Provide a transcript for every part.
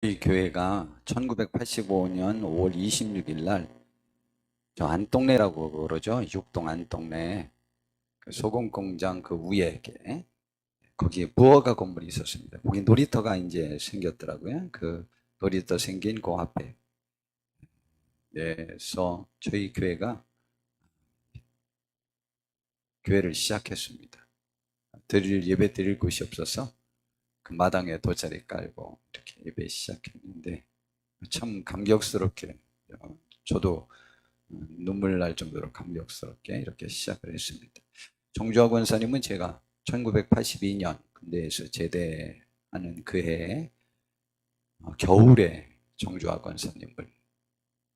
이 교회가 1985년 5월 26일 날 저 안동네라고 그러죠. 육동 안동네 그 소금 공장 그 위에 거기에 무허가 건물이 있었습니다. 거기 놀이터가 이제 생겼더라고요. 그 놀이터 생긴 그 앞에. 그래서 저희 교회가 교회를 시작했습니다. 예배 드릴 곳이 없어서 그 마당에 돗자리 깔고 이렇게 예배 시작했는데 참 감격스럽게 저도 눈물 날 정도로 감격스럽게 이렇게 시작을 했습니다. 정주학 원사님은 제가 1982년 군대에서 제대하는 그 해에 겨울에 정주학 원사님을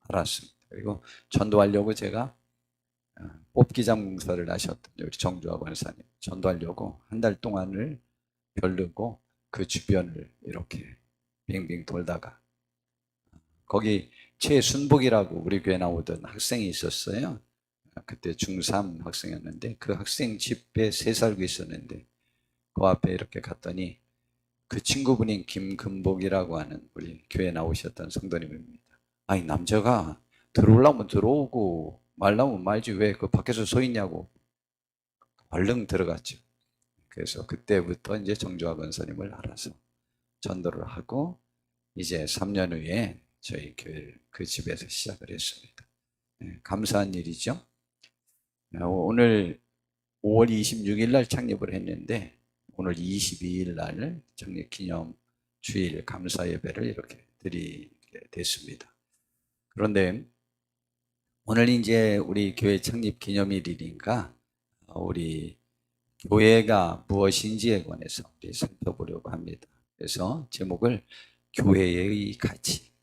알았습니다. 그리고 전도하려고 제가 뽑기장 공사를 하셨던 우리 정주학 원사님 전도하려고 한 달 동안을 별르고 그 주변을 이렇게 빙빙 돌다가 거기 최순복이라고 우리 교회 나오던 학생이 있었어요. 그때 중3 학생이었는데 그 학생 집에 새 살고 있었는데 그 앞에 이렇게 갔더니 그 친구분인 김금복이라고 하는 우리 교회 나오셨던 성도님입니다. 아니 남자가 들어오려면 들어오고 말라면 말지 왜 그 밖에서 서 있냐고 얼른 들어갔죠. 그래서 그때부터 이제 정주학 원사님을 알아서 전도를 하고 이제 3년 후에 저희 교회 그 집에서 시작을 했습니다. 감사한 일이죠. 오늘 5월 26일 날 창립을 했는데 오늘 22일 날 창립 기념 주일 감사 예배를 이렇게 드리게 됐습니다. 그런데 오늘 이제 우리 교회 창립 기념일이니까 우리 교회가 무엇인지에 관해서 우리 살펴보려고 합니다. 그래서 제목을 교회의 가치,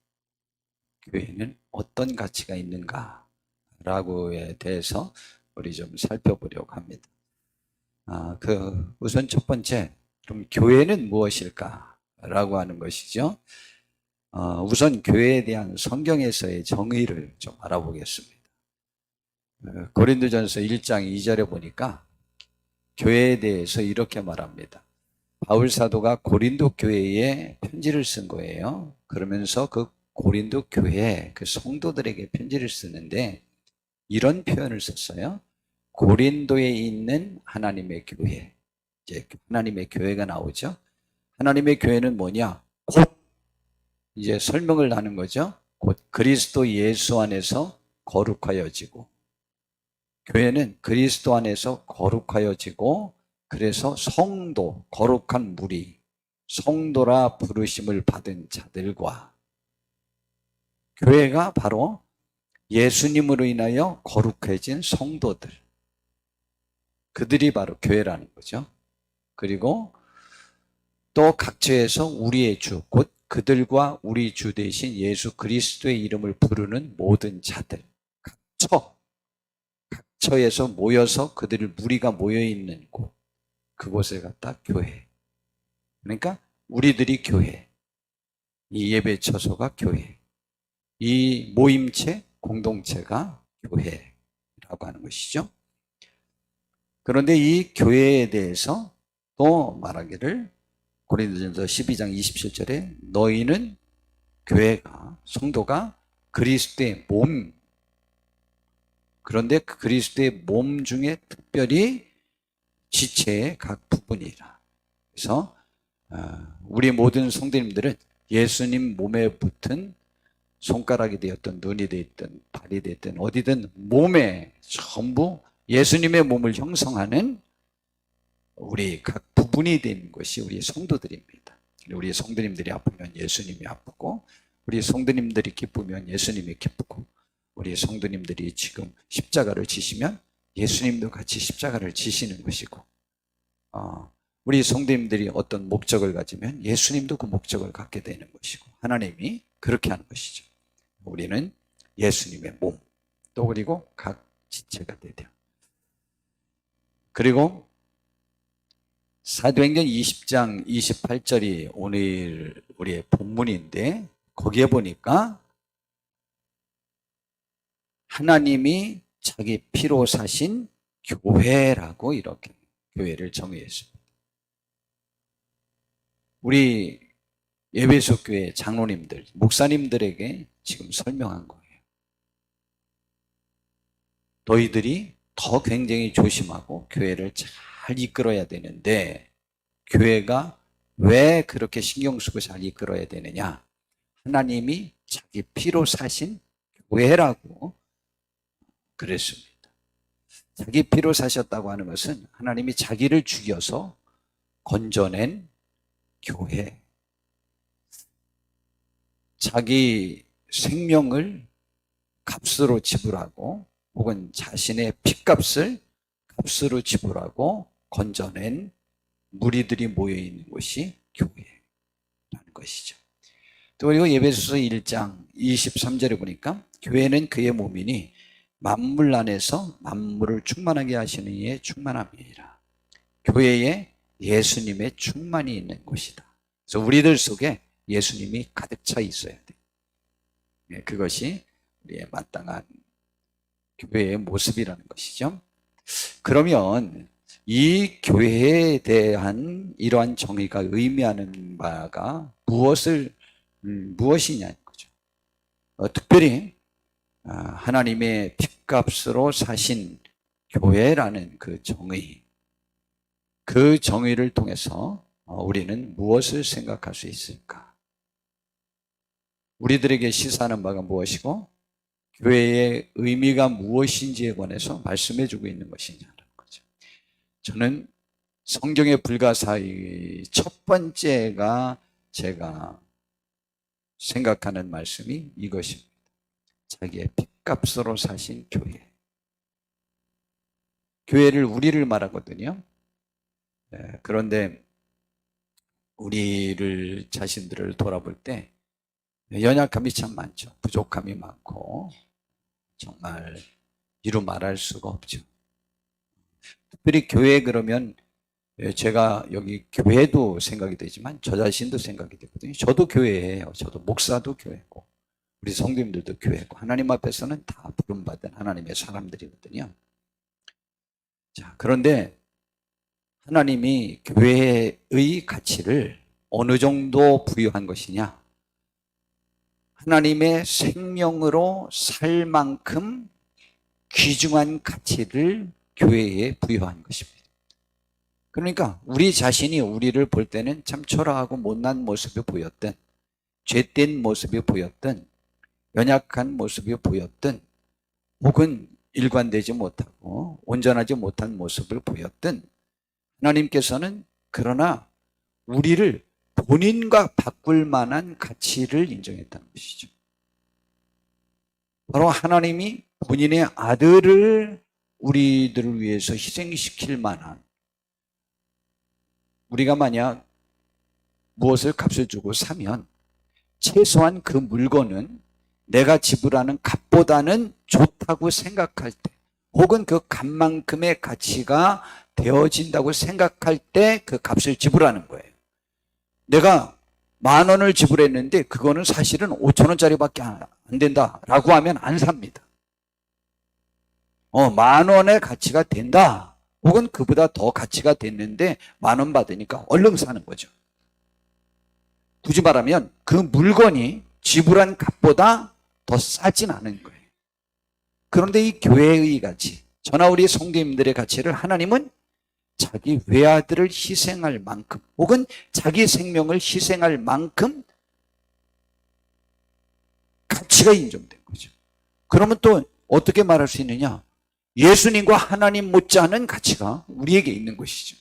교회는 어떤 가치가 있는가라고에 대해서 우리 좀 살펴보려고 합니다. 우선 첫 번째, 그럼 교회는 무엇일까? 라고 하는 것이죠. 우선 교회에 대한 성경에서의 정의를 좀 알아보겠습니다. 고린도전서 1장 2절에 보니까 교회에 대해서 이렇게 말합니다. 바울 사도가 고린도 교회에 편지를 쓴 거예요. 그러면서 그 고린도 교회 그 성도들에게 편지를 쓰는데 이런 표현을 썼어요. 고린도에 있는 하나님의 교회. 이제 하나님의 교회가 나오죠. 하나님의 교회는 뭐냐? 곧 이제 설명을 하는 거죠. 곧 그리스도 예수 안에서 거룩하여지고 교회는 그리스도 안에서 거룩하여지고 그래서 성도, 거룩한 무리, 성도라 부르심을 받은 자들과 교회가 바로 예수님으로 인하여 거룩해진 성도들, 그들이 바로 교회라는 거죠. 그리고 또 각처에서 우리의 주, 곧 그들과 우리 주 대신 예수 그리스도의 이름을 부르는 모든 자들, 각처에서 모여서 그들을 무리가 모여있는 곳, 그곳에 갖다 교회. 그러니까 우리들이 교회, 이 예배 처소가 교회, 이 모임체, 공동체가 교회라고 하는 것이죠. 그런데 이 교회에 대해서 또 말하기를 고린도전서 12장 27절에 너희는 교회가 성도가 그리스도의 몸, 그런데 그 그리스도의 몸 중에 특별히 지체의 각 부분이라. 그래서 우리 모든 성도님들은 예수님 몸에 붙은 손가락이 되었든 눈이 되었든 발이 되었든 어디든 몸에 전부 예수님의 몸을 형성하는 우리 각 부분이 되는 것이 우리 성도들입니다. 우리 성도님들이 아프면 예수님이 아프고 우리 성도님들이 기쁘면 예수님이 기쁘고 우리 성도님들이 지금 십자가를 지시면 예수님도 같이 십자가를 지시는 것이고 우리 성도님들이 어떤 목적을 가지면 예수님도 그 목적을 갖게 되는 것이고 하나님이 그렇게 하는 것이죠. 우리는 예수님의 몸, 또 그리고 각 지체가 되죠. 그리고 사도행전 20장 28절이 오늘 우리의 본문인데 거기에 보니까 하나님이 자기 피로 사신 교회라고 이렇게 교회를 정의했습니다. 우리 에베소 교회 장로님들, 목사님들에게 지금 설명한 거예요. 너희들이 더 굉장히 조심하고 교회를 잘 이끌어야 되는데, 교회가 왜 그렇게 신경 쓰고 잘 이끌어야 되느냐? 하나님이 자기 피로 사신 교회라고 그랬습니다. 자기 피로 사셨다고 하는 것은 하나님이 자기를 죽여서 건져낸 교회. 자기 생명을 값으로 지불하고 혹은 자신의 핏값을 값으로 지불하고 건져낸 무리들이 모여있는 곳이 교회라는 것이죠. 또 그리고 에베소서 1장 23절에 보니까 교회는 그의 몸이니 만물 안에서 만물을 충만하게 하시는 이의 충만함이니라. 교회에 예수님의 충만이 있는 곳이다. 그래서 우리들 속에 예수님이 가득 차 있어야 돼. 그것이 우리의 마땅한 교회의 모습이라는 것이죠. 그러면 이 교회에 대한 이러한 정의가 의미하는 바가 무엇이냐는 거죠. 특별히 하나님의 핏값으로 사신 교회라는 그 정의를 통해서 우리는 무엇을 생각할 수 있을까? 우리들에게 시사하는 바가 무엇이고 교회의 의미가 무엇인지에 관해서 말씀해 주고 있는 것이냐는 거죠. 저는 성경의 불가사의 첫 번째가 제가 생각하는 말씀이 이것입니다. 자기의 핏값으로 사신 교회. 교회를 우리를 말하거든요. 그런데 우리를 자신들을 돌아볼 때 연약함이 참 많죠. 부족함이 많고 정말 이루 말할 수가 없죠. 특별히 교회 그러면 제가 여기 교회도 생각이 되지만 저 자신도 생각이 되거든요. 저도 교회예요. 저도 목사도 교회고 우리 성도님들도 교회고 하나님 앞에서는 다 부름받은 하나님의 사람들이거든요. 자, 그런데 하나님이 교회의 가치를 어느 정도 부여한 것이냐? 하나님의 생명으로 살 만큼 귀중한 가치를 교회에 부여한 것입니다. 그러니까 우리 자신이 우리를 볼 때는 참 초라하고 못난 모습이 보였든 죄된 모습이 보였든 연약한 모습이 보였든 혹은 일관되지 못하고 온전하지 못한 모습을 보였든 하나님께서는 그러나 우리를 본인과 바꿀 만한 가치를 인정했다는 것이죠. 바로 하나님이 본인의 아들을 우리들을 위해서 희생시킬 만한, 우리가 만약 무엇을 값을 주고 사면 최소한 그 물건은 내가 지불하는 값보다는 좋다고 생각할 때 혹은 그 값만큼의 가치가 되어진다고 생각할 때 그 값을 지불하는 거예요. 내가 10,000원을 지불했는데 그거는 사실은 5,000원짜리밖에 안 된다라고 하면 안 삽니다. 10,000원의 가치가 된다 혹은 그보다 더 가치가 됐는데 10,000원 받으니까 얼른 사는 거죠. 굳이 말하면 그 물건이 지불한 값보다 더 싸진 않은 거예요. 그런데 이 교회의 가치, 저나 우리 성도님들의 가치를 하나님은 자기 외아들을 희생할 만큼 혹은 자기 생명을 희생할 만큼 가치가 인정된 거죠. 그러면 또 어떻게 말할 수 있느냐? 예수님과 하나님 못지않은 가치가 우리에게 있는 것이죠.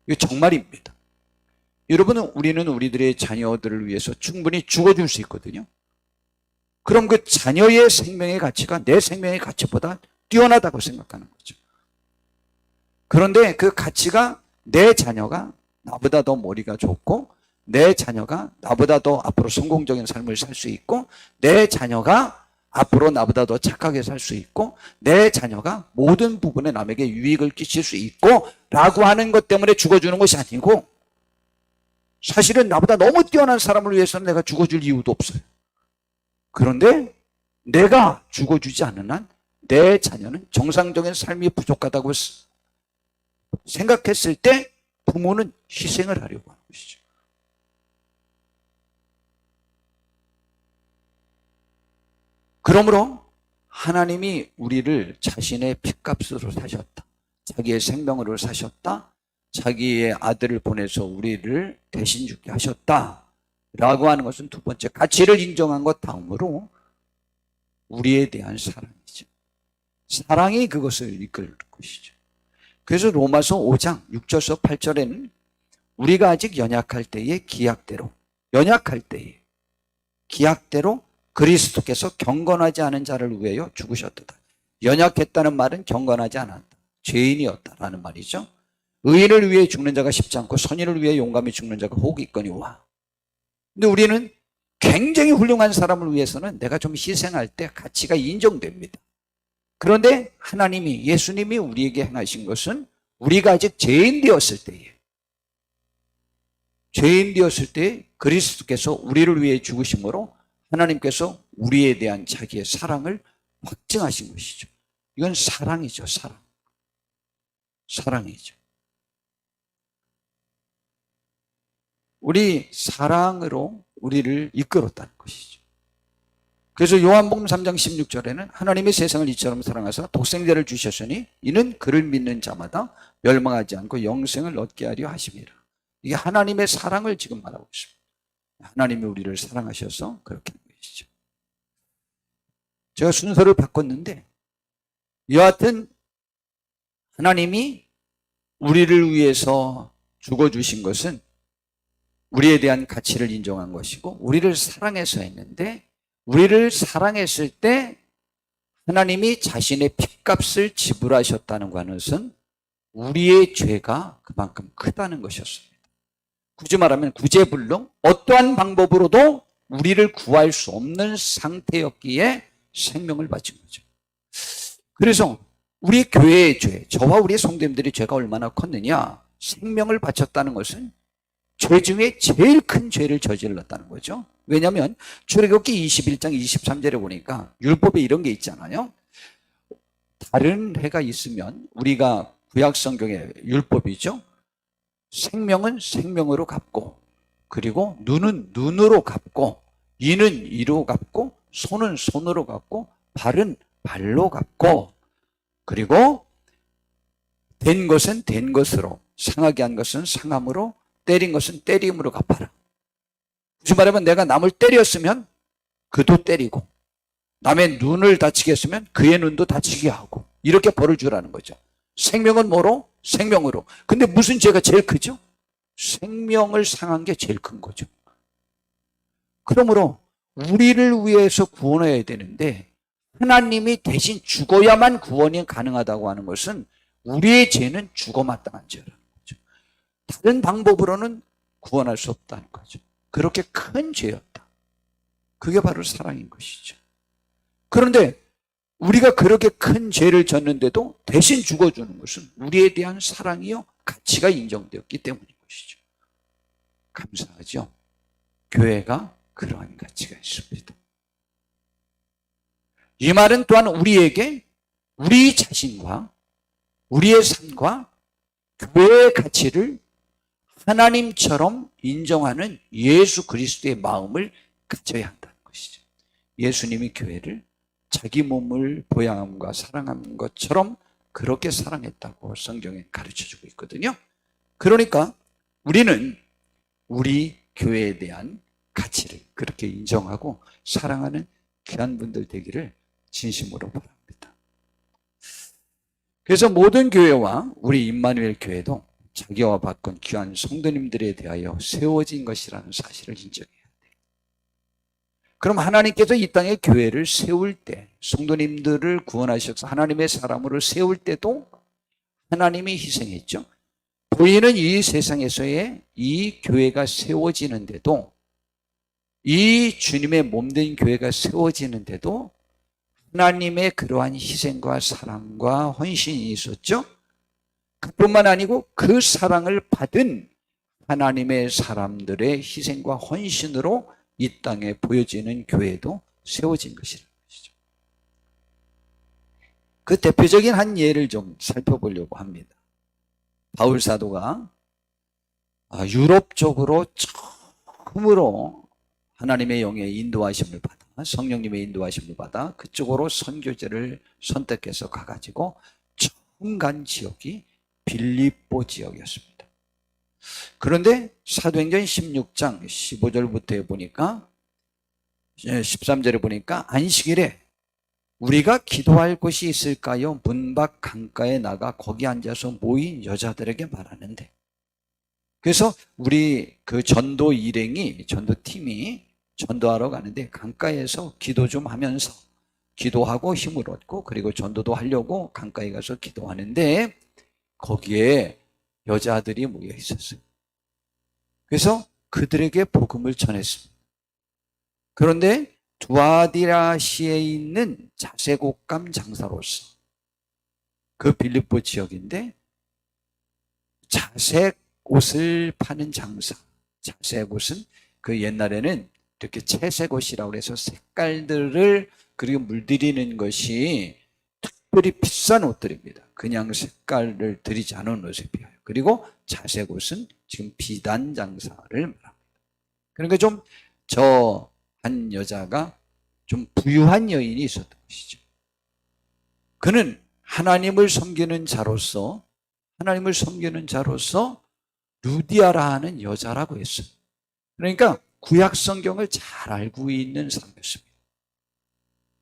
이거 정말입니다. 여러분, 우리는 우리들의 자녀들을 위해서 충분히 죽어줄 수 있거든요. 그럼 그 자녀의 생명의 가치가 내 생명의 가치보다 뛰어나다고 생각하는 거죠. 그런데 그 가치가 내 자녀가 나보다 더 머리가 좋고 내 자녀가 나보다 더 앞으로 성공적인 삶을 살 수 있고 내 자녀가 앞으로 나보다 더 착하게 살 수 있고 내 자녀가 모든 부분에 남에게 유익을 끼칠 수 있고 라고 하는 것 때문에 죽어주는 것이 아니고 사실은 나보다 너무 뛰어난 사람을 위해서는 내가 죽어줄 이유도 없어요. 그런데 내가 죽어주지 않는 한 내 자녀는 정상적인 삶이 부족하다고 생각했을 때 부모는 희생을 하려고 하는 것이죠. 그러므로 하나님이 우리를 자신의 핏값으로 사셨다. 자기의 생명으로 사셨다. 자기의 아들을 보내서 우리를 대신 죽게 하셨다. 라고 하는 것은 두 번째, 가치를 인정한 것 다음으로 우리에 대한 사랑이죠. 사랑이 그것을 이끌 것이죠. 그래서 로마서 5장 6절에서 8절에는 우리가 아직 연약할 때에 기약대로 그리스도께서 경건하지 않은 자를 위하여 죽으셨도다. 연약했다는 말은 경건하지 않았다. 죄인이었다라는 말이죠. 의인을 위해 죽는 자가 쉽지 않고 선인을 위해 용감히 죽는 자가 혹 있거니와. 근데 우리는 굉장히 훌륭한 사람을 위해서는 내가 좀 희생할 때 가치가 인정됩니다. 그런데 하나님이, 예수님이 우리에게 행하신 것은 우리가 아직 죄인 되었을 때에 그리스도께서 우리를 위해 죽으심으로 하나님께서 우리에 대한 자기의 사랑을 확증하신 것이죠. 이건 사랑이죠, 사랑이죠. 우리 사랑으로 우리를 이끌었다는 것이죠. 그래서 요한복음 3장 16절에는 하나님의 세상을 이처럼 사랑하사 독생자를 주셨으니 이는 그를 믿는 자마다 멸망하지 않고 영생을 얻게 하려 하심이라. 이게 하나님의 사랑을 지금 말하고 있습니다. 하나님이 우리를 사랑하셔서 그렇게 한 것이죠. 제가 순서를 바꿨는데 여하튼 하나님이 우리를 위해서 죽어주신 것은 우리에 대한 가치를 인정한 것이고 우리를 사랑해서 했는데, 우리를 사랑했을 때 하나님이 자신의 핏값을 지불하셨다는 것은 우리의 죄가 그만큼 크다는 것이었습니다. 굳이 말하면 구제불능, 어떠한 방법으로도 우리를 구할 수 없는 상태였기에 생명을 바친 거죠. 그래서 우리 교회의 죄, 저와 우리 성도님들의 죄가 얼마나 컸느냐, 생명을 바쳤다는 것은 죄 중에 제일 큰 죄를 저질렀다는 거죠. 왜냐하면 출애굽기 21장 23절에 보니까 율법에 이런 게 있잖아요. 다른 해가 있으면 우리가 구약 성경의 율법이죠. 생명은 생명으로 갚고, 그리고 눈은 눈으로 갚고, 이는 이로 갚고, 손은 손으로 갚고, 발은 발로 갚고, 그리고 된 것은 된 것으로, 상하게 한 것은 상함으로, 때린 것은 때림으로 갚아라. 굳이 말하면 내가 남을 때렸으면 그도 때리고, 남의 눈을 다치게 했으면 그의 눈도 다치게 하고, 이렇게 벌을 주라는 거죠. 생명은 뭐로? 생명으로. 근데 무슨 죄가 제일 크죠? 생명을 상한 게 제일 큰 거죠. 그러므로 우리를 위해서 구원해야 되는데 하나님이 대신 죽어야만 구원이 가능하다고 하는 것은 우리의 죄는 죽어 마땅한 죄라는 거죠. 다른 방법으로는 구원할 수 없다는 거죠. 그렇게 큰 죄였다. 그게 바로 사랑인 것이죠. 그런데 우리가 그렇게 큰 죄를 졌는데도 대신 죽어주는 것은 우리에 대한 사랑이요, 가치가 인정되었기 때문인 것이죠. 감사하죠? 교회가 그러한 가치가 있습니다. 이 말은 또한 우리에게 우리 자신과 우리의 삶과 교회의 가치를 하나님처럼 인정하는 예수 그리스도의 마음을 가져야 한다는 것이죠. 예수님이 교회를 자기 몸을 보양함과 사랑한 것처럼 그렇게 사랑했다고 성경에 가르쳐주고 있거든요. 그러니까 우리는 우리 교회에 대한 가치를 그렇게 인정하고 사랑하는 귀한 분들 되기를 진심으로 바랍니다. 그래서 모든 교회와 우리 임마누엘 교회도 자기와 바꾼 귀한 성도님들에 대하여 세워진 것이라는 사실을 인정해야 돼요. 그럼 하나님께서 이 땅에 교회를 세울 때, 성도님들을 구원하셔서 하나님의 사람으로 세울 때도 하나님이 희생했죠. 보이는 이 세상에서의 이 교회가 세워지는데도, 이 주님의 몸된 교회가 세워지는데도 하나님의 그러한 희생과 사랑과 헌신이 있었죠. 그뿐만 아니고 그 사랑을 받은 하나님의 사람들의 희생과 헌신으로 이 땅에 보여지는 교회도 세워진 것이라는 것이죠. 그 대표적인 한 예를 좀 살펴보려고 합니다. 바울 사도가 유럽 쪽으로 처음으로 하나님의 영의 인도하심을 받아 성령님의 인도하심을 받아 그쪽으로 선교제를 선택해서 가가지고 처음 간 지역이 빌립보 지역이었습니다. 그런데 사도행전 16장 15절부터 보니까 13절에 보니까 안식일에 우리가 기도할 곳이 있을까요? 문 밖 강가에 나가 거기 앉아서 모인 여자들에게 말하는데, 그래서 우리 그 전도 일행이, 전도팀이 전도하러 가는데 강가에서 기도 좀 하면서 기도하고 힘을 얻고 그리고 전도도 하려고 강가에 가서 기도하는데 거기에 여자들이 모여 있었어요. 그래서 그들에게 복음을 전했습니다. 그런데 두아디라시에 있는 자색옷감 장사로서, 그 빌립보 지역인데 자색 옷을 파는 장사, 자색옷은 그 옛날에는 이렇게 채색옷이라고 해서 색깔들을 그리고 물들이는 것이 특별히 비싼 옷들입니다. 그냥 색깔을 들이지 않은 옷에 비해요. 그리고 자색옷은 지금 비단 장사를 말합니다. 그러니까 좀 한 여자가 좀 부유한 여인이 있었던 것이죠. 그는 하나님을 섬기는 자로서 루디아라 하는 여자라고 했어요. 그러니까 구약 성경을 잘 알고 있는 사람이었습니다.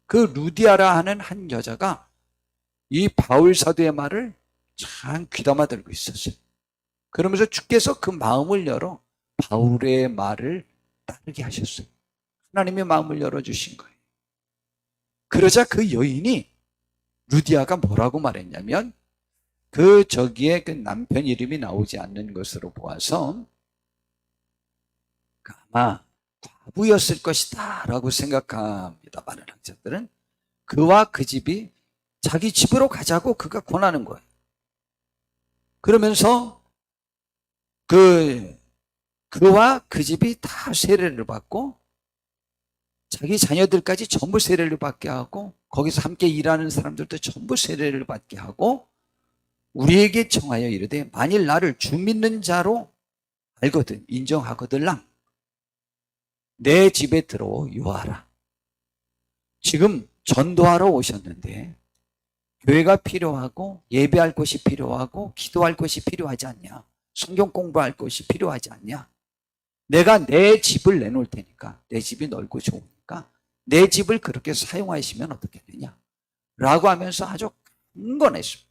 그 루디아라 하는 한 여자가 이 바울 사도의 말을 참 귀담아 들고 있었어요. 그러면서 주께서 그 마음을 열어 바울의 말을 따르게 하셨어요. 하나님의 마음을 열어주신 거예요. 그러자 그 여인이, 루디아가 뭐라고 말했냐면, 저기에 그 남편 이름이 나오지 않는 것으로 보아서 아마 과부였을 것이다 라고 생각합니다. 많은 학자들은. 그와 그 집이 자기 집으로 가자고 그가 권하는 거예요. 그러면서 그와 그 집이 다 세례를 받고 자기 자녀들까지 전부 세례를 받게 하고 거기서 함께 일하는 사람들도 전부 세례를 받게 하고 우리에게 청하여 이르되 만일 나를 주 믿는 자로 알거든 인정하거들랑 내 집에 들어오 요하라. 지금 전도하러 오셨는데 교회가 필요하고 예배할 곳이 필요하고 기도할 곳이 필요하지 않냐? 성경 공부할 곳이 필요하지 않냐? 내가 내 집을 내놓을 테니까, 내 집이 넓고 좋으니까 내 집을 그렇게 사용하시면 어떻겠느냐? 라고 하면서 아주 강건했습니다.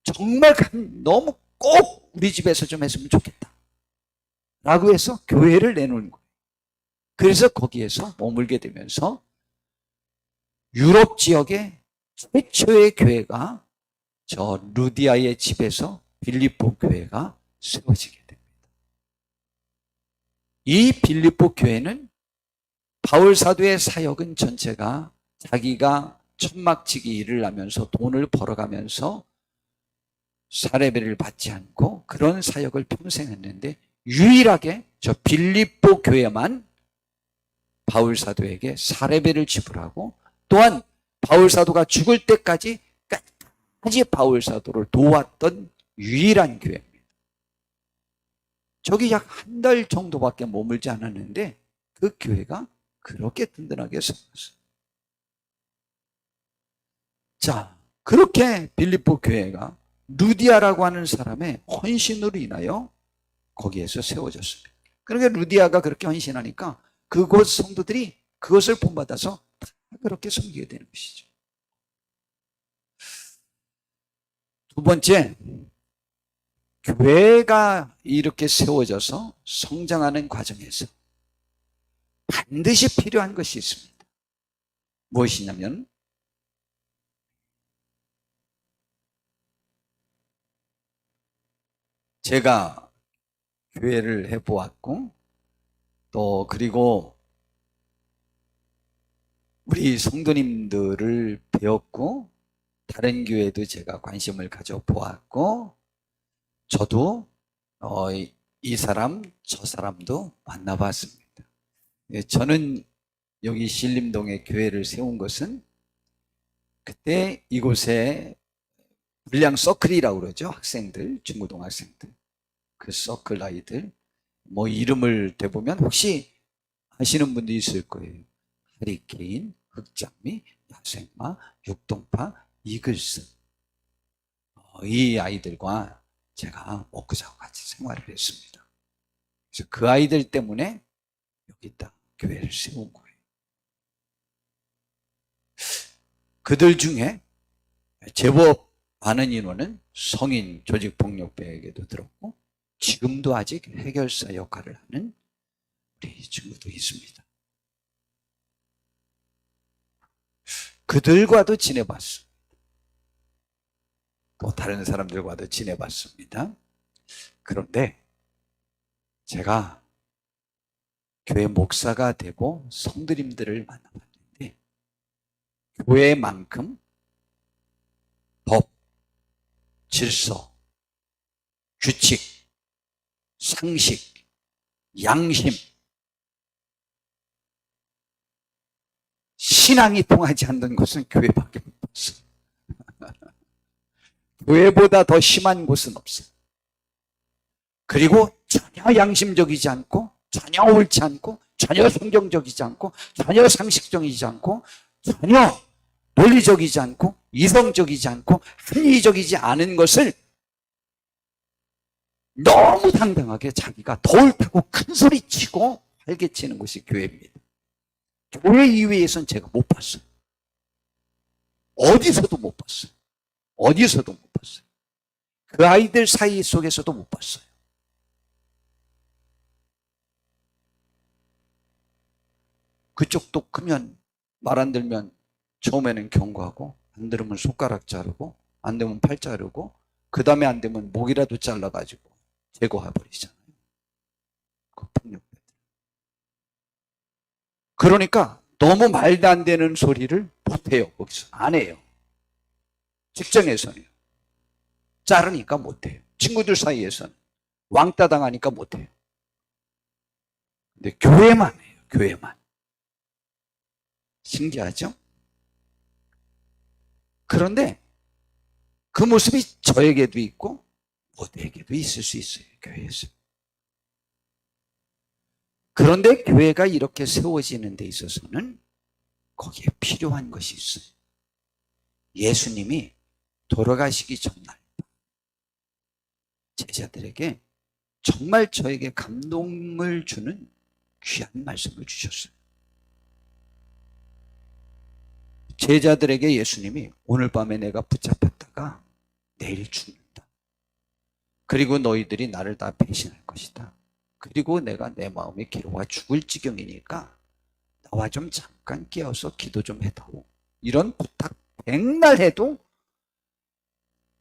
정말 너무 꼭 우리 집에서 좀 했으면 좋겠다 라고 해서 교회를 내놓은 거예요. 그래서 거기에서 머물게 되면서 유럽 지역의 최초의 교회가 저 루디아의 집에서 빌립보 교회가 세워지게 됩니다. 이 빌립보 교회는 바울 사도의 사역은 전체가 자기가 천막치기 일을 하면서 돈을 벌어가면서 사례비를 받지 않고 그런 사역을 평생 했는데 유일하게 저 빌립보 교회만 바울 사도에게 사례비를 지불하고 또한 바울 사도가 죽을 때까지 바울 사도를 도왔던 유일한 교회입니다. 저기 약 한 달 정도밖에 머물지 않았는데 그 교회가 그렇게 든든하게 세웠어요. 자, 그렇게 빌립보 교회가 루디아라고 하는 사람의 헌신으로 인하여 거기에서 세워졌습니다. 그러니까 루디아가 그렇게 헌신하니까 그곳 성도들이 그것을 본받아서 다 그렇게 섬기게 되는 것이죠. 두 번째, 교회가 이렇게 세워져서 성장하는 과정에서 반드시 필요한 것이 있습니다. 무엇이냐면 제가 교회를 해보았고 또 그리고 우리 성도님들을 배웠고 다른 교회도 제가 관심을 가져보았고 저도 이 사람 저 사람도 만나봤습니다. 저는 여기 신림동에 교회를 세운 것은 그때 이곳에 불량 서클이라고 그러죠. 학생들, 중고등 학생들. 그 서클 아이들. 이름을 대보면 혹시 아시는 분도 있을 거예요. 허리케인, 흑장미, 야생마, 육동파, 이글스. 이 아이들과 제가 먹고 자고 같이 생활을 했습니다. 그래서 그 아이들 때문에 여기다 교회를 세운 거예요. 그들 중에 제법 많은 인원은 성인 조직폭력배에게도 들었고 지금도 아직 해결사 역할을 하는 우리 친구도 있습니다. 그들과도 지내봤습니다. 또 다른 사람들과도 지내봤습니다. 그런데 제가 교회 목사가 되고 성도님들을 만나봤는데 교회만큼 법, 질서, 규칙, 상식, 양심, 신앙이 통하지 않는 곳은 교회밖에 못 봤어요. 교회보다 더 심한 곳은 없어요. 그리고 전혀 양심적이지 않고 전혀 옳지 않고 전혀 성경적이지 않고 전혀 상식적이지 않고 전혀 논리적이지 않고 이성적이지 않고 합리적이지 않은 것을 너무 당당하게 자기가 더 옳다고 큰 소리 치고 활개치는 곳이 교회입니다. 교회 이외에선 제가 못 봤어요. 어디서도 못 봤어요. 어디서도 못 봤어요. 그 아이들 사이 속에서도 못 봤어요. 그쪽도 크면 말 안 들면 처음에는 경고하고 안 들으면 손가락 자르고 안 되면 팔 자르고 그 다음에 안 되면 목이라도 잘라가지고 제거해버리잖아요. 그 폭력배들. 그러니까 너무 말도 안 되는 소리를 못해요. 거기서 안 해요. 직장에서는요. 자르니까 못해요. 친구들 사이에서는 왕따 당하니까 못해요. 근데 교회만 해요. 교회만. 신기하죠? 그런데 그 모습이 저에게도 있고 모두에게도 있을 수 있어요. 교회에서. 그런데 교회가 이렇게 세워지는 데 있어서는 거기에 필요한 것이 있어요. 예수님이 돌아가시기 전날 제자들에게 정말 저에게 감동을 주는 귀한 말씀을 주셨어요. 제자들에게 예수님이 오늘 밤에 내가 붙잡혔다가 내일 죽는다. 그리고 너희들이 나를 다 배신할 것이다. 그리고 내가 내 마음에 괴로워 죽을 지경이니까 나와 좀 잠깐 깨어서 기도 좀 해다오. 이런 부탁 백날 해도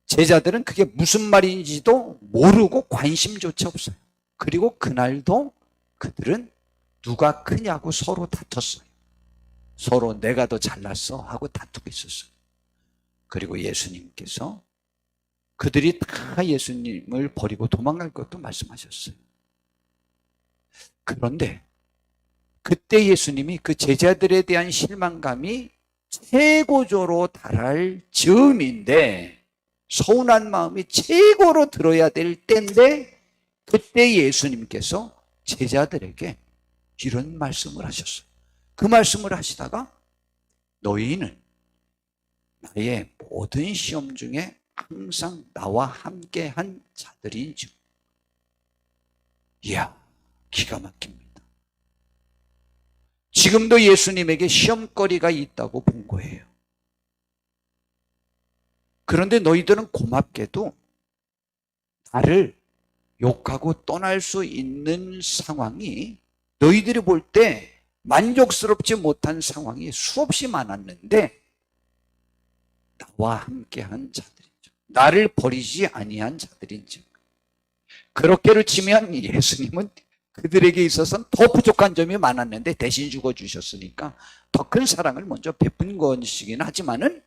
제자들은 그게 무슨 말인지도 모르고 관심조차 없어요. 그리고 그날도 그들은 누가 크냐고 서로 다퉜어요. 서로 내가 더 잘났어 하고 다투고 있었어요. 그리고 예수님께서 그들이 다 예수님을 버리고 도망갈 것도 말씀하셨어요. 그런데 그때 예수님이 그 제자들에 대한 실망감이 최고조로 달할 즈음인데 서운한 마음이 최고로 들어야 될 때인데 그때 예수님께서 제자들에게 이런 말씀을 하셨어요. 그 말씀을 하시다가 너희는 나의 모든 시험 중에 항상 나와 함께한 자들인즉. 이야, 기가 막힙니다. 지금도 예수님에게 시험거리가 있다고 본 거예요. 그런데 너희들은 고맙게도 나를 욕하고 떠날 수 있는 상황이 너희들이 볼 때 만족스럽지 못한 상황이 수없이 많았는데 나와 함께한 자들이죠. 나를 버리지 아니한 자들인즉. 그렇게를 치면 예수님은 그들에게 있어서는 더 부족한 점이 많았는데 대신 죽어주셨으니까 더 큰 사랑을 먼저 베푼 것이긴 하지만은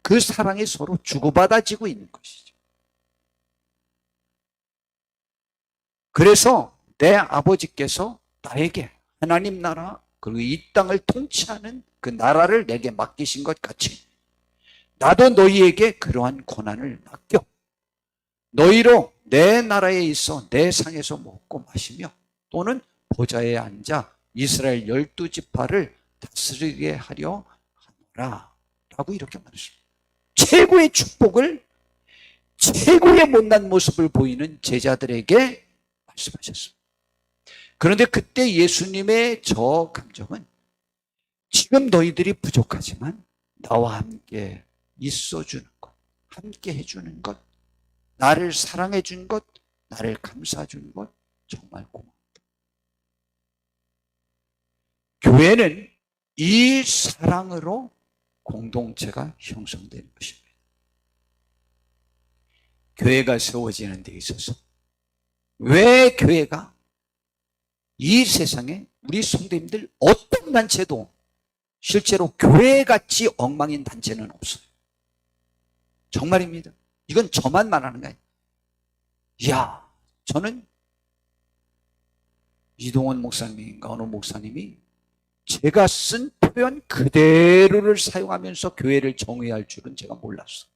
그 사랑이 서로 주고받아지고 있는 것이죠. 그래서 내 아버지께서 나에게 하나님 나라 그리고 이 땅을 통치하는 그 나라를 내게 맡기신 것 같이 나도 너희에게 그러한 권한을 맡겨 너희로 내 나라에 있어 내 상에서 먹고 마시며 또는 보좌에 앉아 이스라엘 12지파를 다스리게 하려 하노라 라고 이렇게 말했습니다. 최고의 축복을, 최고의 못난 모습을 보이는 제자들에게 말씀하셨습니다. 그런데 그때 예수님의 저 감정은, 지금 너희들이 부족하지만 나와 함께 있어주는 것, 함께 해주는 것, 나를 사랑해 준 것, 나를 감싸 준 것 정말 고맙다. 교회는 이 사랑으로 공동체가 형성되는 것입니다. 교회가 세워지는 데 있어서 왜 교회가 이 세상에 우리 성도님들 어떤 단체도 실제로 교회같이 엉망인 단체는 없어요. 정말입니다. 이건 저만 말하는 거예요. 이야, 저는 이동원 목사님인가 어느 목사님이 제가 쓴 표현 그대로를 사용하면서 교회를 정의할 줄은 제가 몰랐어요.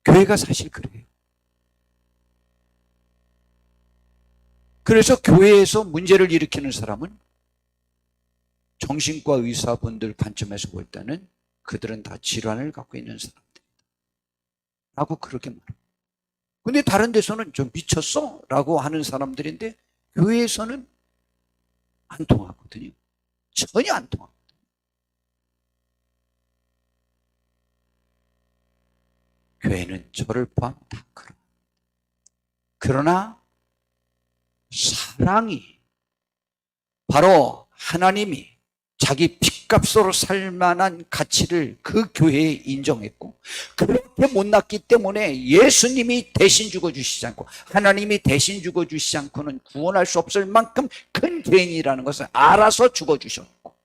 교회가 사실 그래요. 그래서 교회에서 문제를 일으키는 사람은 정신과 의사분들 관점에서 볼 때는 그들은 다 질환을 갖고 있는 사람들이다 라고 그렇게 말해요. 근데 다른 데서는 좀 미쳤어? 라고 하는 사람들인데 교회에서는 안 통하거든요. 전혀 안 통합니다. 교회는 저를 포함 다 그런. 그러나 사랑이 바로 하나님이 자기 핏값으로 살 만한 가치를 그 교회에 인정했고, 그렇게 못났기 때문에 예수님이 대신 죽어주시지 않고, 하나님이 대신 죽어주시지 않고는 구원할 수 없을 만큼 큰 죄인이라는 것을 알아서 죽어주셨고,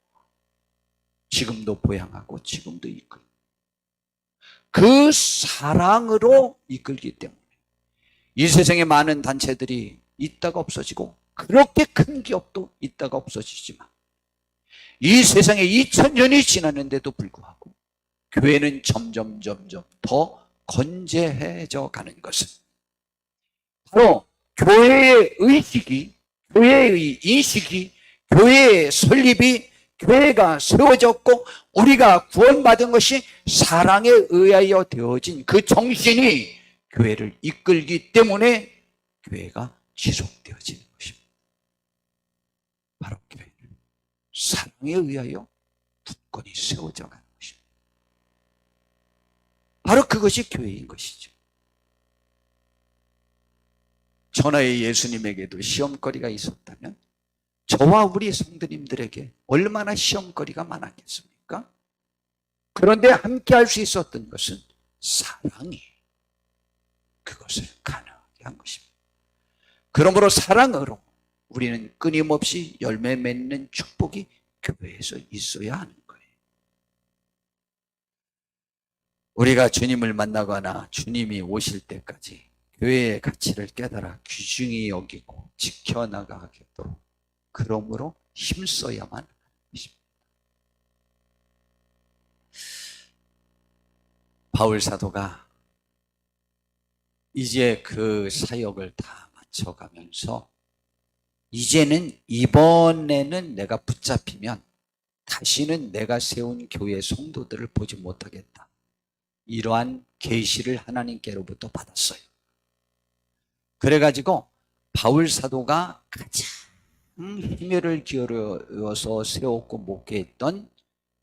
지금도 보양하고 지금도 이끌고, 그 사랑으로 이끌기 때문에 이 세상에 많은 단체들이 있다가 없어지고, 그렇게 큰 기업도 있다가 없어지지만, 이 세상에 2000년이 지났는데도 불구하고 교회는 점점 더 건재해져 가는 것은 바로 교회의 의식이, 교회의 인식이, 교회의 설립이, 교회가 세워졌고 우리가 구원받은 것이 사랑에 의하여 되어진 그 정신이 교회를 이끌기 때문에 교회가 지속되어지는 것입니다. 바로 교회는 사랑에 의하여 굳건히 세워져 가는 것입니다. 바로 그것이 교회인 것이죠. 전하의 예수님에게도 시험거리가 있었다면 저와 우리 성도님들에게 얼마나 시험거리가 많았겠습니까? 그런데 함께 할 수 있었던 것은 사랑이 그것을 가능하게 한 것입니다. 그러므로 사랑으로 우리는 끊임없이 열매 맺는 축복이 교회에서 있어야 하는 거예요. 우리가 주님을 만나거나 주님이 오실 때까지 교회의 가치를 깨달아 귀중히 여기고 지켜나가겠도록 그러므로 힘써야만 하는 것입니다. 바울 사도가 이제 그 사역을 다 마쳐가면서 이번에는 내가 붙잡히면 다시는 내가 세운 교회 성도들을 보지 못하겠다. 이러한 계시를 하나님께로부터 받았어요. 그래가지고 바울 사도가 가장 힘을 기울여서 세웠고 목회했던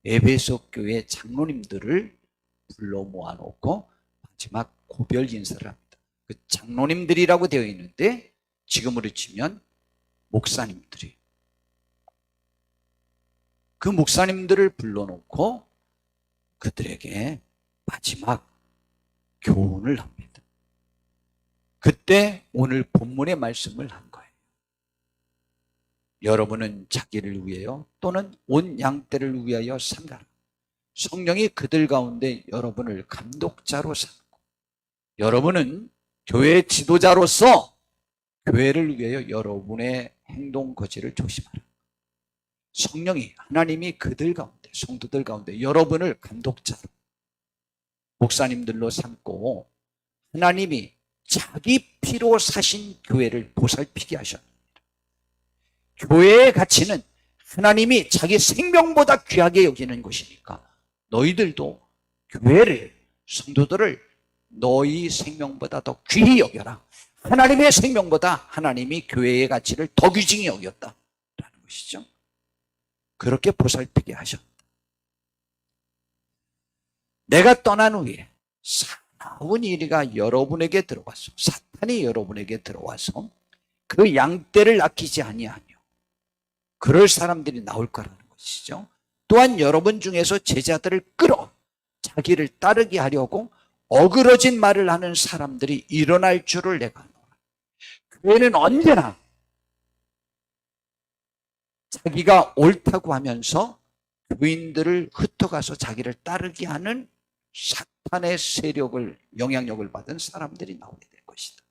에베소 교회 장로님들을 불러 모아놓고 마지막 고별 인사를 합니다. 그 장로님들이라고 되어 있는데 지금으로 치면 목사님들이, 그 목사님들을 불러놓고 그들에게 마지막 교훈을 합니다. 그때 오늘 본문의 말씀을 한 거예요. 여러분은 자기를 위하여 또는 온 양떼를 위하여 삼가라. 성령이 그들 가운데 여러분을 감독자로 삼고, 여러분은 교회 지도자로서 교회를 위하여 여러분의 행동 거지를 조심하라. 성령이, 하나님이 그들 가운데, 성도들 가운데 여러분을 감독자로, 목사님들로 삼고 하나님이 자기 피로 사신 교회를 보살피게 하셨습니다. 교회의 가치는 하나님이 자기 생명보다 귀하게 여기는 것이니까 너희들도 교회를, 성도들을 너희 생명보다 더 귀히 여겨라. 하나님의 생명보다 하나님이 교회의 가치를 더 귀중히 여겼다라는 것이죠. 그렇게 보살피게 하셨다. 내가 떠난 후에 사나운 이리가 여러분에게 들어와서, 사탄이 여러분에게 들어와서 그 양떼를 아끼지 아니하며 그럴 사람들이 나올 거라는 것이죠. 또한 여러분 중에서 제자들을 끌어 자기를 따르게 하려고 어그러진 말을 하는 사람들이 일어날 줄을 내가 알아. 교회는 언제나 자기가 옳다고 하면서 교인들을 흩어가서 자기를 따르게 하는 사탄의 세력을, 영향력을 받은 사람들이 나오게 될 것이다.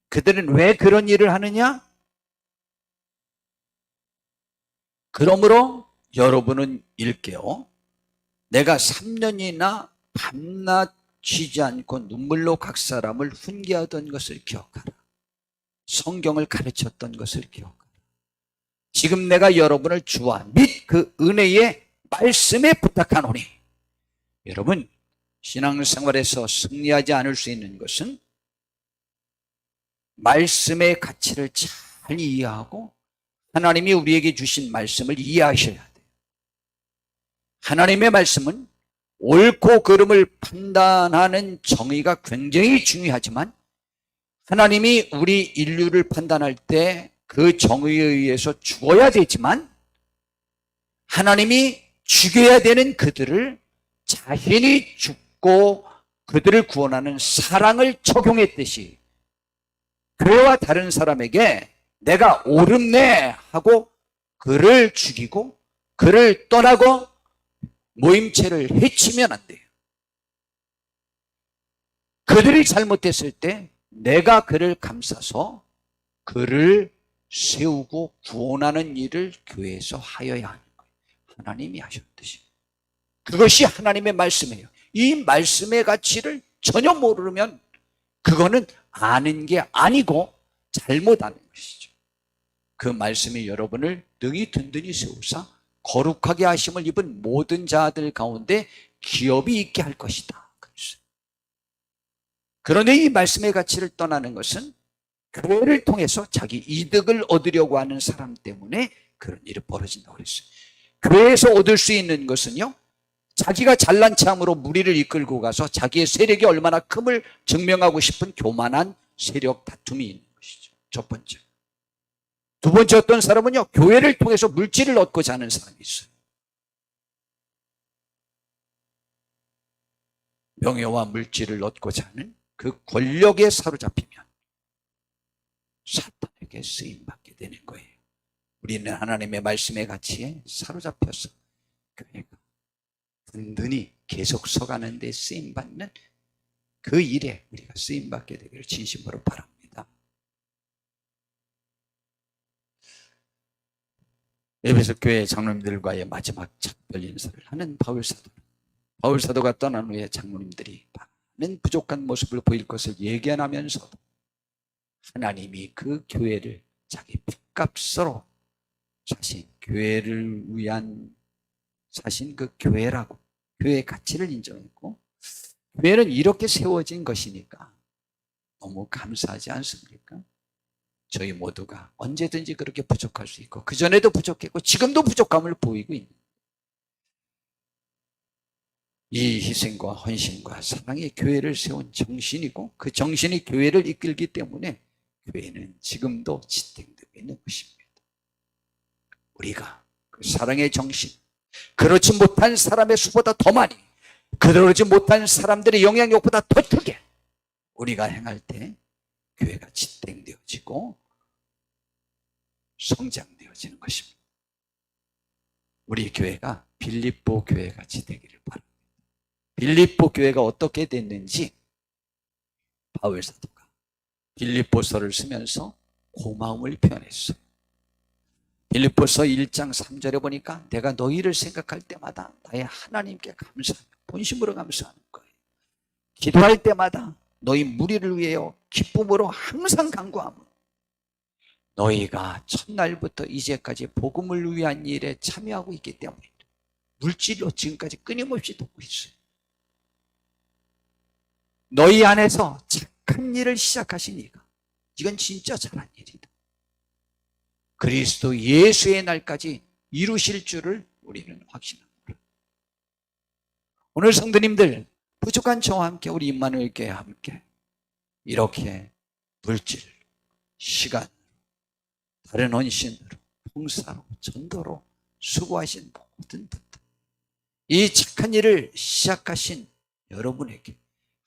그들은 왜 그런 일을 하느냐? 그러므로 여러분은 일깨어 내가 3년이나 밤낮 쉬지 않고 눈물로 각 사람을 훈계하던 것을 기억하라. 성경을 가르쳤던 것을 기억하라. 지금 내가 여러분을 주와 및 그 은혜의 말씀에 부탁하노니, 여러분 신앙생활에서 승리하지 않을 수 있는 것은 말씀의 가치를 잘 이해하고 하나님이 우리에게 주신 말씀을 이해하셔야 돼요. 하나님의 말씀은 옳고 그름을 판단하는 정의가 굉장히 중요하지만 하나님이 우리 인류를 판단할 때 그 정의에 의해서 죽어야 되지만 하나님이 죽여야 되는 그들을 자신이 죽고 그들을 구원하는 사랑을 적용했듯이 그와 다른 사람에게 내가 옳음네 하고 그를 죽이고 그를 떠나고 모임체를 해치면 안 돼요. 그들이 잘못했을 때 내가 그를 감싸서 그를 세우고 구원하는 일을 교회에서 하여야 하는 거예요. 하나님이 하셨듯이. 그것이 하나님의 말씀이에요. 이 말씀의 가치를 전혀 모르면 그거는 아는 게 아니고 잘못 아는 것이죠. 그 말씀이 여러분을 능히 든든히 세우사 거룩하게 하심을 입은 모든 자들 가운데 기업이 있게 할 것이다. 그런데 이 말씀의 가치를 떠나는 것은 교회를 통해서 자기 이득을 얻으려고 하는 사람 때문에 그런 일이 벌어진다고 그랬어요. 교회에서 얻을 수 있는 것은요, 자기가 잘난 체함으로 무리를 이끌고 가서 자기의 세력이 얼마나 큼을 증명하고 싶은 교만한 세력 다툼이 있는 것이죠. 첫 번째. 두 번째, 어떤 사람은요, 교회를 통해서 물질을 얻고자 하는 사람이 있어요. 명예와 물질을 얻고자 하는 그 권력에 사로잡히면 사탄에게 쓰임받게 되는 거예요. 우리는 하나님의 말씀의 가치에 사로잡혀서 교회가 든든히 계속 서가는 데 쓰임받는 그 일에 우리가 쓰임받게 되기를 진심으로 바랍니다. 에베소 교회 장로님들과의 마지막 작별 인사를 하는 바울사도가 떠난 후에 장로님들이 많은 부족한 모습을 보일 것을 예견하면서도 하나님이 그 교회를 자기 핏값으로 자신 교회를 위한 자신 그 교회라고 교회의 가치를 인정했고 교회는 이렇게 세워진 것이니까 너무 감사하지 않습니까? 저희 모두가 언제든지 그렇게 부족할 수 있고 그전에도 부족했고 지금도 부족함을 보이고 있는 이 희생과 헌신과 사랑의 교회를 세운 정신이고 그 정신이 교회를 이끌기 때문에 교회는 지금도 지탱되고 있는 것입니다. 우리가 그 사랑의 정신, 그렇지 못한 사람의 수보다 더 많이, 그러지 못한 사람들의 영향력보다 더 크게 우리가 행할 때 교회가 지탱되어지고 성장되어지는 것입니다. 우리 교회가 빌립보 교회같이 되기를 바랍니다. 빌립보 교회가 어떻게 됐는지 바울사도가 빌립보서를 쓰면서 고마움을 표현했어요. 빌립보서 1장 3절에 보니까 내가 너희를 생각할 때마다 나의 하나님께 감사하며 본심으로 감사하는 거예요. 기도할 때마다 너희 무리를 위하여 기쁨으로 항상 간구하며 너희가 첫날부터 이제까지 복음을 위한 일에 참여하고 있기 때문에 물질로 지금까지 끊임없이 돕고 있어요. 너희 안에서 착한 일을 시작하시니까 이건 진짜 잘한 일이다. 그리스도 예수의 날까지 이루실 줄을 우리는 확신합니다. 오늘 성도님들, 부족한 저와 함께 우리 임마누엘 교회와 함께 이렇게 물질, 시간, 다른 헌신으로, 봉사로, 전도로 수고하신 모든 분들, 이 착한 일을 시작하신 여러분에게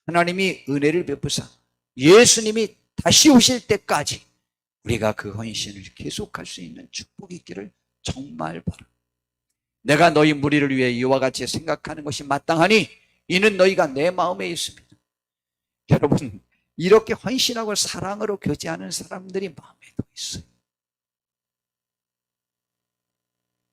하나님이 은혜를 베푸사 예수님이 다시 오실 때까지 우리가 그 헌신을 계속할 수 있는 축복이 있기를 정말 바랍니다. 내가 너희 무리를 위해 이와 같이 생각하는 것이 마땅하니 이는 너희가 내 마음에 있습니다. 여러분, 이렇게 헌신하고 사랑으로 교제하는 사람들이 마음에도 있어요.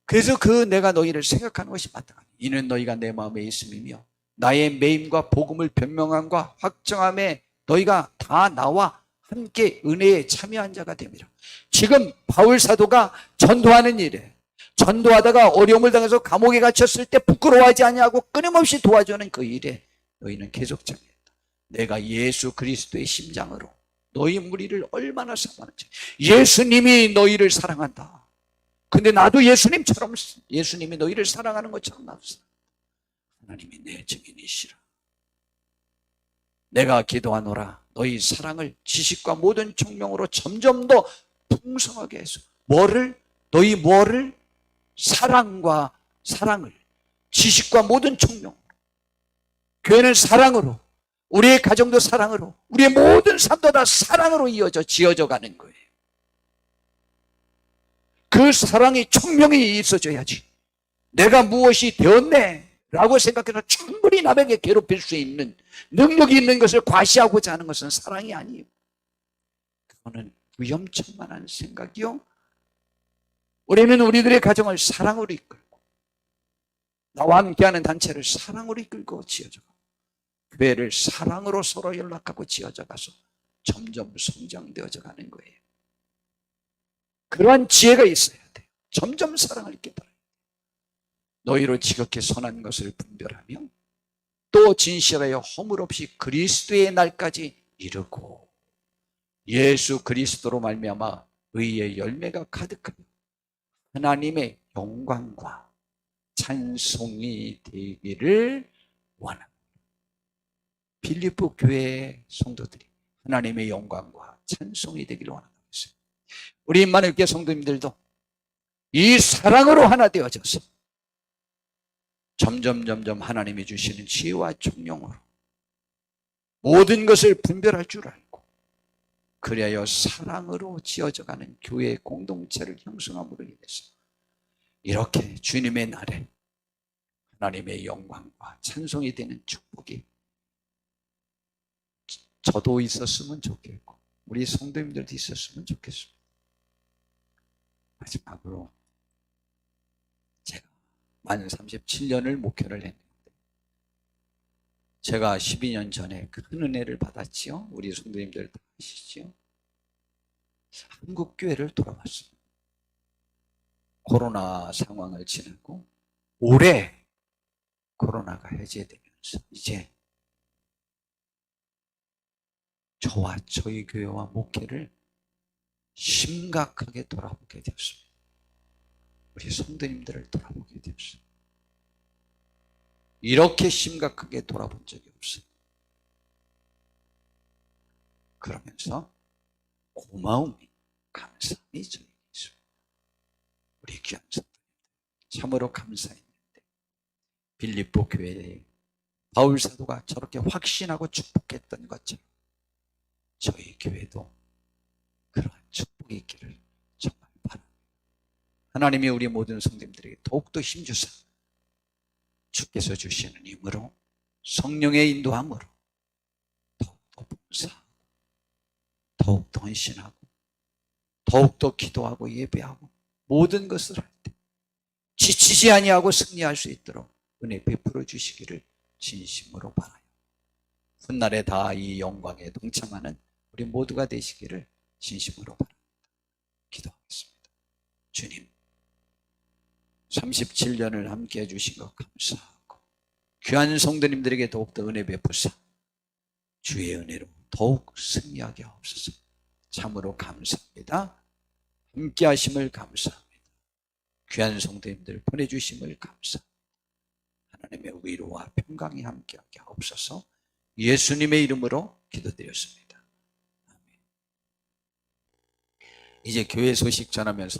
그래서 내가 너희를 생각하는 것이 마땅하니 이는 너희가 내 마음에 있음이며 나의 매임과 복음을 변명함과 확정함에 너희가 다 나와 함께 은혜에 참여한 자가 됩니다. 지금 바울 사도가 전도하는 일에 전도하다가 어려움을 당해서 감옥에 갇혔을 때 부끄러워하지 아니하고 끊임없이 도와주는 그 일에 너희는 계속 참여했다. 내가 예수 그리스도의 심장으로 너희 무리를 얼마나 사랑하는지. 예수님이 너희를 사랑한다. 근데 나도 예수님처럼 예수님이 너희를 사랑하는 것처럼 나도 사랑한다. 하나님이 내 증인이시라. 내가 기도하노라. 너희 사랑을 지식과 모든 총명으로 점점 더 풍성하게 해서 너희 뭐를? 사랑과 사랑을 지식과 모든 총명으로, 교회는 사랑으로, 우리의 가정도 사랑으로, 우리의 모든 삶도 다 사랑으로 지어져 가는 거예요. 그 사랑이 총명이 있어져야지 내가 무엇이 되었네 라고 생각해서 충분히 남에게 괴롭힐 수 있는 능력이 있는 것을 과시하고자 하는 것은 사랑이 아니에요. 그거는 위험천만한 생각이요. 우리는 우리들의 가정을 사랑으로 이끌고 나와 함께하는 단체를 사랑으로 이끌고 지어져가고 교회를 사랑으로 서로 연락하고 지어져가서 점점 성장되어져 가는 거예요. 그러한 지혜가 있어야 돼요. 점점 사랑을 깨달아요. 너희로 지극히 선한 것을 분별하며 또 진실하여 허물 없이 그리스도의 날까지 이르고 예수 그리스도로 말미암아 의의 열매가 가득하며 하나님의 영광과 찬송이 되기를 원합니다. 빌립보 교회의 성도들이 하나님의 영광과 찬송이 되기를 원합니다. 우리 임마누엘 교회 성도님들도 이 사랑으로 하나 되어져서 점점 하나님이 주시는 지혜와 총명으로 모든 것을 분별할 줄 알고 그리하여 사랑으로 지어져가는 교회의 공동체를 형성함으로 인해서 이렇게 주님의 날에 하나님의 영광과 찬송이 되는 축복이 저도 있었으면 좋겠고 우리 성도님들도 있었으면 좋겠습니다. 마지막으로 제가 만 37년을 목회를 했는데 제가 12년 전에 큰 은혜를 받았지요. 우리 성도님들 다 아시죠? 한국 교회를 돌아왔습니다. 코로나 상황을 지나고 올해 코로나가 해제되면서 이제 저와 저희 교회와 목회를 심각하게 돌아보게 되었습니다. 우리 성도님들을 돌아보게 되었습니다. 이렇게 심각하게 돌아본 적이 없어요. 그러면서 고마움이, 감사함이 저에게 있습니다. 우리 귀한 성도님들 참으로 감사했는데 빌립보 교회에 바울 사도가 저렇게 확신하고 축복했던 것처럼 저희 교회도 그러한 축복이 있기를 정말 바랍니다. 하나님이 우리 모든 성도님들에게 더욱더 힘주사 주께서 주시는 힘으로 성령의 인도함으로 더욱더 봉사하고 더욱더 헌신하고 더욱더 기도하고 예배하고 모든 것을 할 때 지치지 아니하고 승리할 수 있도록 은혜 베풀어 주시기를 진심으로 바라요. 훗날에 다 이 영광에 동참하는 우리 모두가 되시기를 진심으로 바랍니다. 기도하겠습니다. 주님, 37년을 함께 해주신 것 감사하고 귀한 성도님들에게 더욱더 은혜 베푸사 주의 은혜로 더욱 승리하게 하옵소서. 참으로 감사합니다. 함께 하심을 감사합니다. 귀한 성도님들 보내주심을 감사합니다. 하나님의 위로와 평강이 함께하게 하옵소서. 예수님의 이름으로 기도드렸습니다. 아멘. 이제 교회 소식 전하면서